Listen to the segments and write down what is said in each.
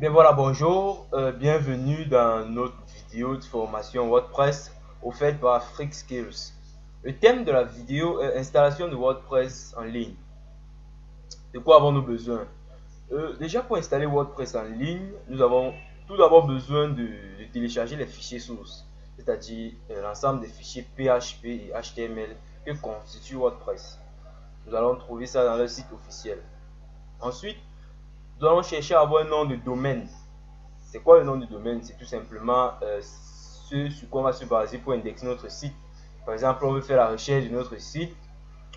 bien voilà, bonjour, bienvenue dans notre vidéo de formation WordPress offerte par FreakSkills. Le thème de la vidéo est installation de WordPress en ligne. De quoi avons-nous besoin? Déjà pour installer WordPress en ligne, nous avons tout d'abord besoin de télécharger les fichiers sources, c'est-à-dire l'ensemble des fichiers PHP et HTML que constitue WordPress. Nous allons trouver ça dans le site officiel. Ensuite, nous allons chercher à avoir un nom de domaine. C'est quoi le nom du domaine? C'est tout simplement ce sur quoi on va se baser pour indexer notre site. Par exemple, on veut faire la recherche de notre site.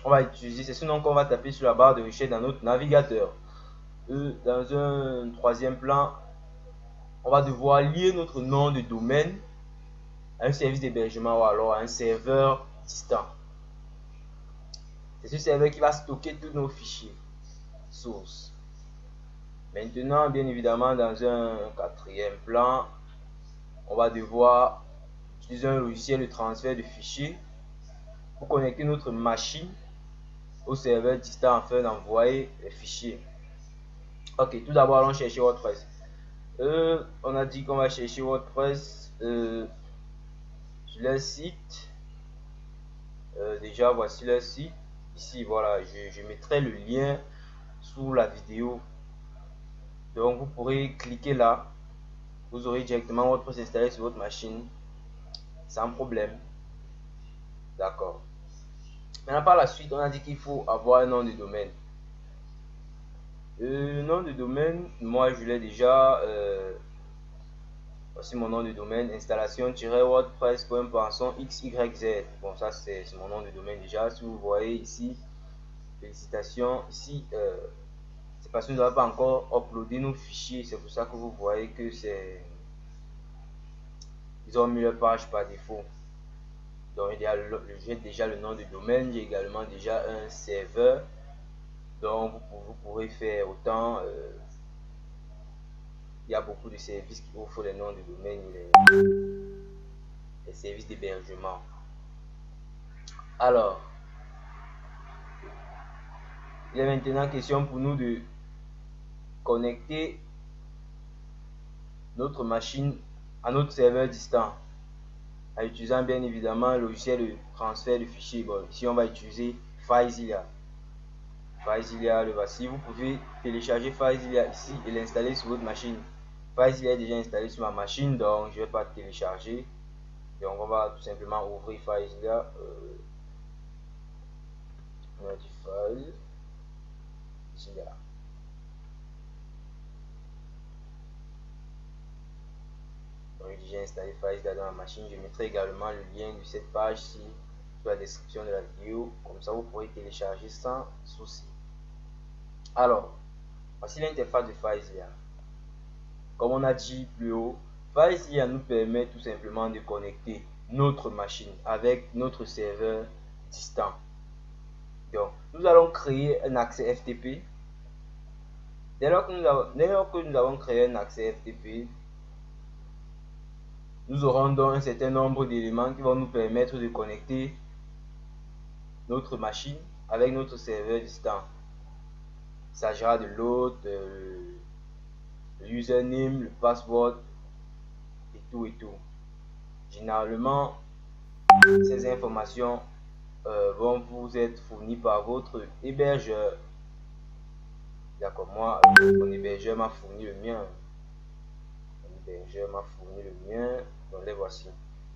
On va utiliser, c'est ce nom qu'on va taper sur la barre de recherche dans notre navigateur. Dans un troisième plan, on va devoir lier notre nom de domaine à un service d'hébergement ou alors à un serveur distant. C'est ce serveur qui va stocker tous nos fichiers sources. Maintenant, bien évidemment, dans un quatrième plan, on va devoir utiliser un logiciel de transfert de fichiers pour connecter notre machine au serveur distant afin d'envoyer les fichiers. Ok, tout d'abord, allons chercher WordPress. On a dit qu'on va chercher WordPress sur le site. Déjà, voici le site. Ici, voilà, je mettrai le lien sous la vidéo. Donc, vous pourrez cliquer là. Vous aurez directement WordPress installé sur votre machine sans problème. D'accord. Maintenant, par la suite, on a dit qu'il faut avoir un nom de domaine. Le nom de domaine, moi je l'ai déjà. Voici mon nom de domaine, installation-wordpress.xyz. Bon, ça c'est mon nom de domaine déjà. Si vous voyez ici, félicitations. Ici, c'est parce que nous n'avons pas encore uploadé nos fichiers. C'est pour ça que vous voyez que c'est. Ils ont mis leur page par défaut. Donc, j'ai déjà le nom de domaine. J'ai également déjà un serveur. Donc, vous pourrez faire autant. Il y a beaucoup de services qui offrent les noms de domaine, les services d'hébergement. Alors, il est maintenant question pour nous de connecter notre machine à notre serveur distant en utilisant bien évidemment le logiciel de transfert de fichiers. Bon, ici, on va utiliser FileZilla. FileZilla, le voici. Vous pouvez télécharger FileZilla ici et l'installer sur votre machine. FileZilla est déjà installé sur ma machine, donc je ne vais pas télécharger. Donc, on va tout simplement ouvrir FileZilla. On a du file. Zilla. Donc, j'ai déjà installé FileZilla dans la machine. Je mettrai également le lien de cette page-ci sur la description de la vidéo. Comme ça, vous pourrez télécharger sans souci. Alors, voici l'interface de FileZilla. Comme on a dit plus haut, FileZilla nous permet tout simplement de connecter notre machine avec notre serveur distant. Donc, nous allons créer un accès FTP. Dès lors que nous avons créé un accès FTP, nous aurons donc un certain nombre d'éléments qui vont nous permettre de connecter notre machine avec notre serveur distant. Il s'agira de l'hôte, le username, le password et tout et tout. Généralement, ces informations vont vous être fournies par votre hébergeur. D'accord, moi, mon hébergeur m'a fourni le mien. Donc les voici.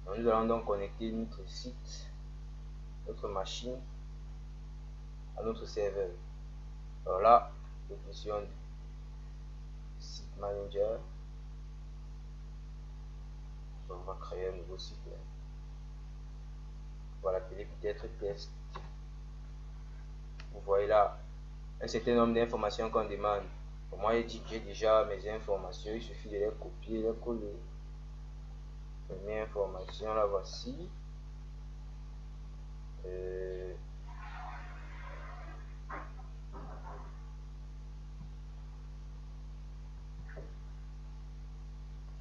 Donc, nous allons donc connecter notre site, notre machine à notre serveur. Alors là, définition du site manager. On va créer un nouveau site. On va l'appeler peut-être test. Vous voyez là un certain nombre d'informations qu'on demande. Pour moi, il dit que j'ai déjà mes informations. Il suffit de les copier, les coller. Première information, la voici.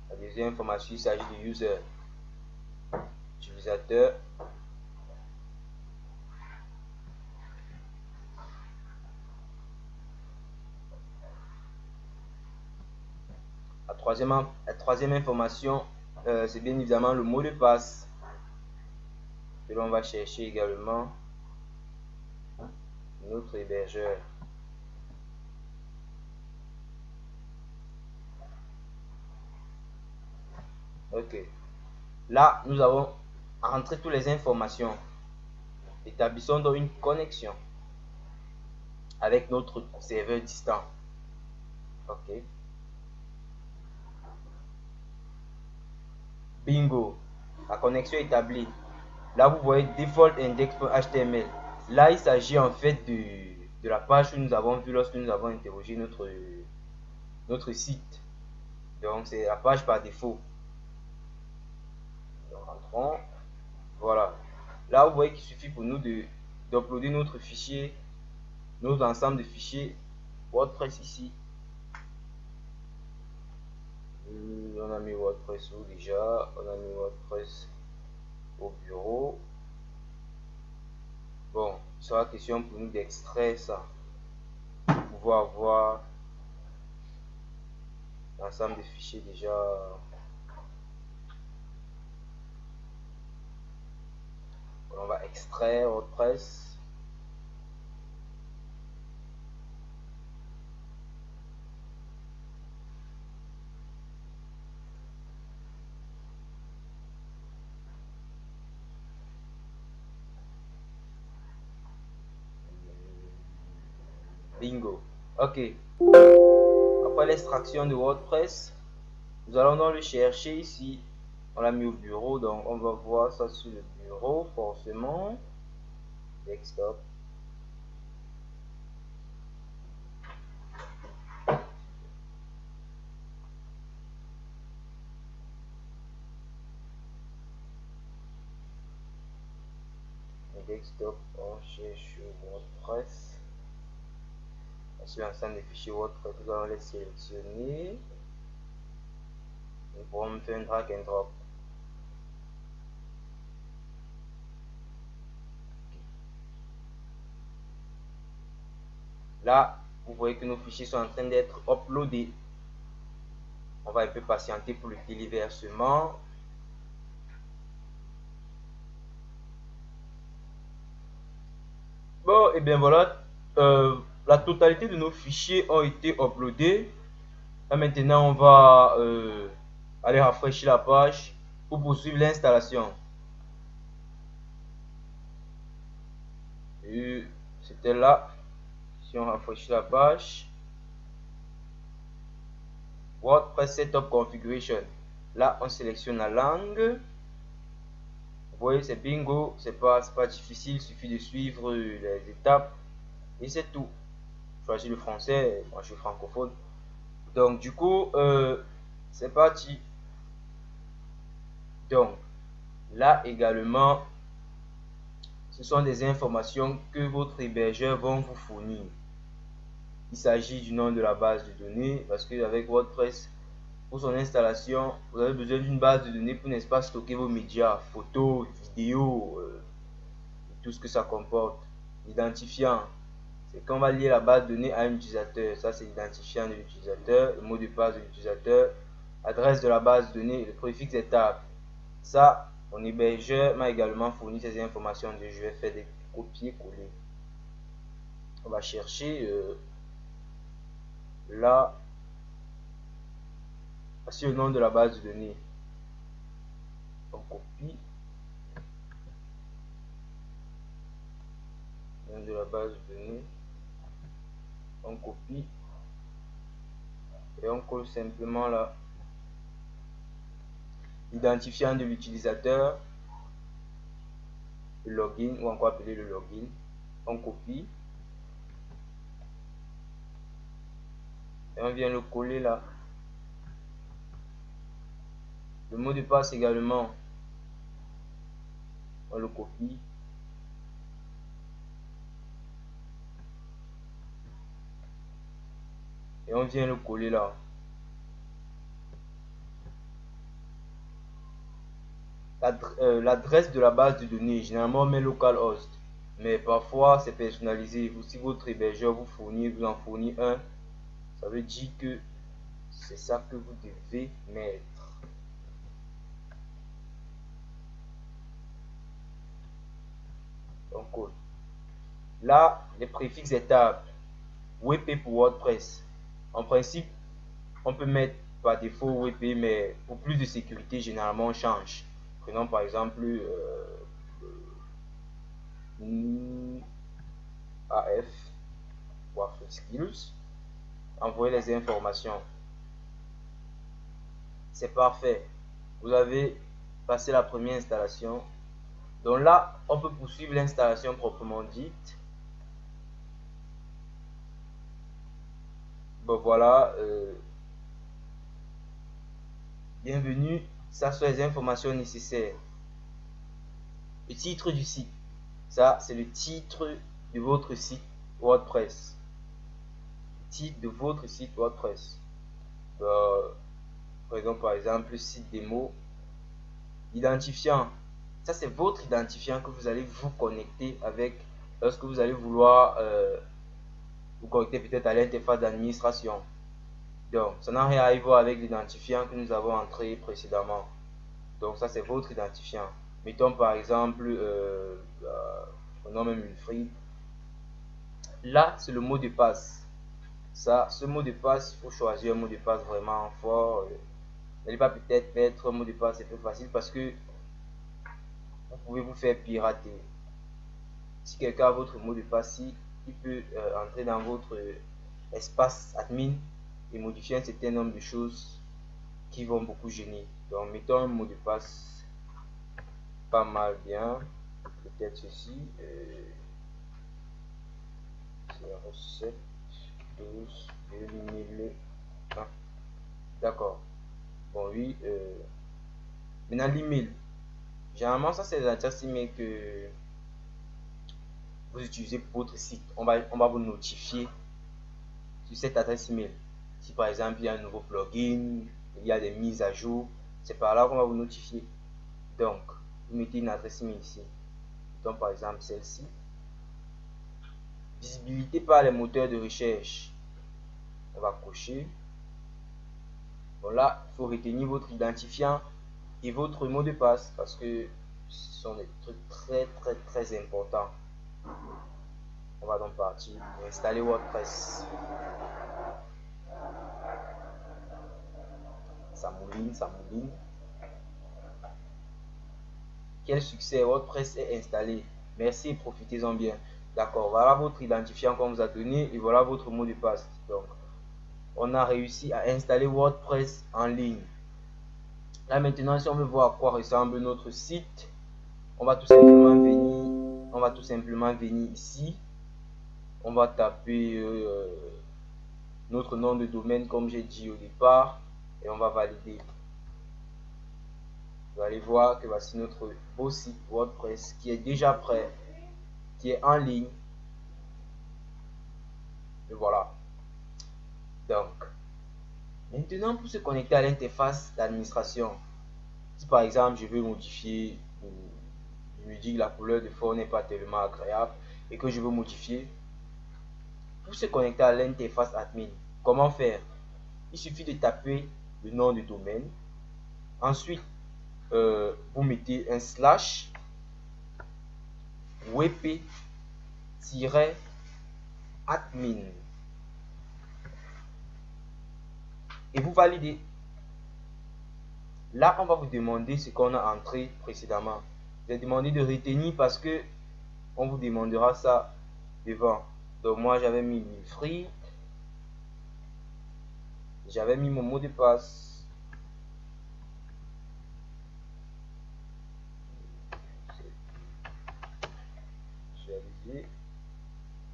La deuxième information, il s'agit du user, utilisateur. la troisième information, c'est bien évidemment le mot de passe que l'on va chercher également notre hébergeur. Ok. Là, nous avons entré toutes les informations. Établissons donc une connexion avec notre serveur distant. Ok. Bingo. La connexion est établie. Là, vous voyez default index.html. Là, il s'agit en fait de la page que nous avons vue lorsque nous avons interrogé notre site. Donc, c'est la page par défaut. Donc, rentrons. Voilà. Là, vous voyez qu'il suffit pour nous d'uploader notre fichier, notre ensemble de fichiers WordPress ici. On a mis WordPress où déjà? On a mis WordPress au bureau. Bon, il sera question pour nous d'extraire ça pour pouvoir avoir l'ensemble des fichiers déjà. On va extraire WordPress. Bingo. Ok. Après l'extraction de WordPress, nous allons donc le chercher ici. On l'a mis au bureau, donc on va voir ça sur le bureau forcément. Desktop. Desktop, on cherche WordPress. Sur l'ensemble des fichiers WordPress, nous allons les sélectionner. Nous pourrons faire un drag and drop. Là, vous voyez que nos fichiers sont en train d'être uploadés. On va un peu patienter pour le téléversement. Bon, et bien voilà, la totalité de nos fichiers ont été uploadés. Là, maintenant, on va aller rafraîchir la page pour poursuivre l'installation. Et c'était là. Si on rafraîchit la page, WordPress Setup Configuration. Là, on sélectionne la langue. Vous voyez, c'est bingo, c'est pas difficile, il suffit de suivre les étapes et c'est tout. Choisir le français, moi je suis francophone. Donc, du coup, c'est parti. Donc, là également, ce sont des informations que votre hébergeur va vous fournir. Il s'agit du nom de la base de données parce qu'avec WordPress, pour son installation, vous avez besoin d'une base de données pour, n'est-ce pas, stocker vos médias, photos, vidéos, tout ce que ça comporte. L'identifiant, c'est qu'on va lier la base de données à un utilisateur. Ça, c'est l'identifiant de l'utilisateur, le mot de passe de l'utilisateur, adresse de la base de données, le préfixe étape. Ça, mon hébergeur m'a également fourni ces informations. Je vais faire des copier-coller. On va chercher là, voici le nom de la base de données. On copie le nom de la base de données. On copie et on colle simplement là l'identifiant de l'utilisateur, le login ou encore appelé le login. On copie et on vient le coller là. Le mot de passe également, on le copie et on vient le coller là. L'adresse de la base de données, généralement on met localhost, mais parfois c'est personnalisé. Si votre hébergeur vous en fournit un, ça veut dire que C'est ça que vous devez mettre. Donc, cool. Là, les préfixes étapes. WP pour WordPress. En principe, on peut mettre par défaut WP, mais pour plus de sécurité, généralement, on change. Prenons par exemple AF ou Skills. Envoyez les informations. C'est parfait. Vous avez passé la première installation. Donc là, on peut poursuivre l'installation proprement dite. Bon voilà. Bienvenue. Ça sont les informations nécessaires. Le titre du site. Ça, c'est le titre de votre site WordPress. Titre de votre site WordPress. Prenons par exemple le site démo. Identifiant. Ça, c'est votre identifiant que vous allez vous connecter avec lorsque vous allez vouloir vous connecter peut-être à l'interface d'administration. Donc, ça n'a rien à voir avec l'identifiant que nous avons entré précédemment. Donc, ça, c'est votre identifiant. Mettons par exemple, prenons même une frite. Là, c'est le mot de passe. Ça, ce mot de passe, il faut choisir un mot de passe vraiment fort. N'allez pas peut-être mettre un mot de passe, c'est plus facile parce que vous pouvez vous faire pirater. Si quelqu'un a votre mot de passe, il peut entrer dans votre espace admin et modifier un certain nombre de choses qui vont beaucoup gêner. Donc, mettons un mot de passe pas mal bien. Peut-être ceci. 07 12 2001. D'accord. Bon, oui. Maintenant, l'email. Généralement, ça, c'est l'adresse email que vous utilisez pour votre site. On va vous notifier sur cette adresse email. Si par exemple, il y a un nouveau plugin, il y a des mises à jour, c'est par là qu'on va vous notifier. Donc, vous mettez une adresse email ici. Donc, par exemple, celle-ci. Visibilité par les moteurs de recherche. On va cocher. Bon, là, il faut retenir votre identifiant et votre mot de passe parce que ce sont des trucs très importants. On va donc partir pour installer WordPress. Ça mouline. Quel succès, WordPress est installé. Merci et profitez-en bien. D'accord, voilà votre identifiant qu'on vous a donné et voilà votre mot de passe. Donc, on a réussi à installer WordPress en ligne. Là maintenant, si on veut voir à quoi ressemble notre site, on va tout simplement venir ici. On va taper notre nom de domaine comme j'ai dit au départ et on va valider. Vous allez voir que voici notre beau site WordPress qui est déjà prêt, qui est en ligne. Et voilà. Donc, maintenant pour se connecter à l'interface d'administration, si par exemple je veux modifier, je me dis que la couleur de fond n'est pas tellement agréable et que je veux modifier, pour se connecter à l'interface admin, comment faire? Il suffit de taper le nom du domaine. Ensuite, vous mettez un slash wp-admin. Et vous validez. Là, on va vous demander ce qu'on a entré précédemment. Je vais demander de retenir parce que on vous demandera ça devant. Donc moi, j'avais mis free. J'avais mis mon mot de passe.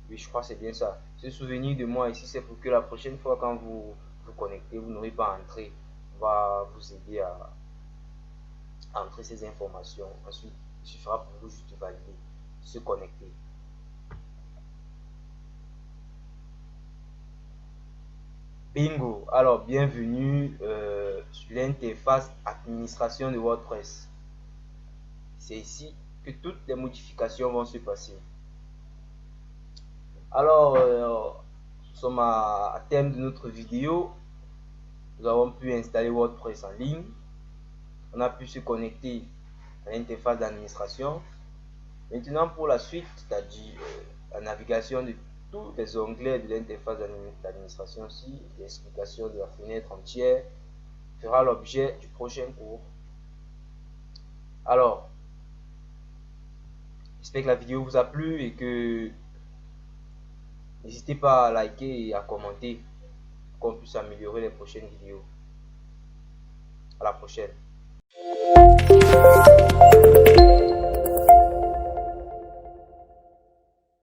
Oui, je crois que c'est bien ça. Ce souvenir de moi ici, c'est pour que la prochaine fois quand vous vous connectez, vous n'aurez pas à entrer. On va vous aider à entrer ces informations. Ensuite, il suffira pour vous juste de valider, se connecter. Bingo! Alors, bienvenue sur l'interface administration de WordPress. C'est ici que toutes les modifications vont se passer. Alors, nous sommes à terme de notre vidéo. nous avons pu installer WordPress en ligne. On a pu se connecter à l'interface d'administration. Maintenant, pour la suite, c'est-à-dire la navigation de tous les onglets de l'interface d'administration-ci, l'explication de la fenêtre entière fera l'objet du prochain cours. Alors, j'espère que la vidéo vous a plu et que n'hésitez pas à liker et à commenter pour qu'on puisse améliorer les prochaines vidéos. À la prochaine.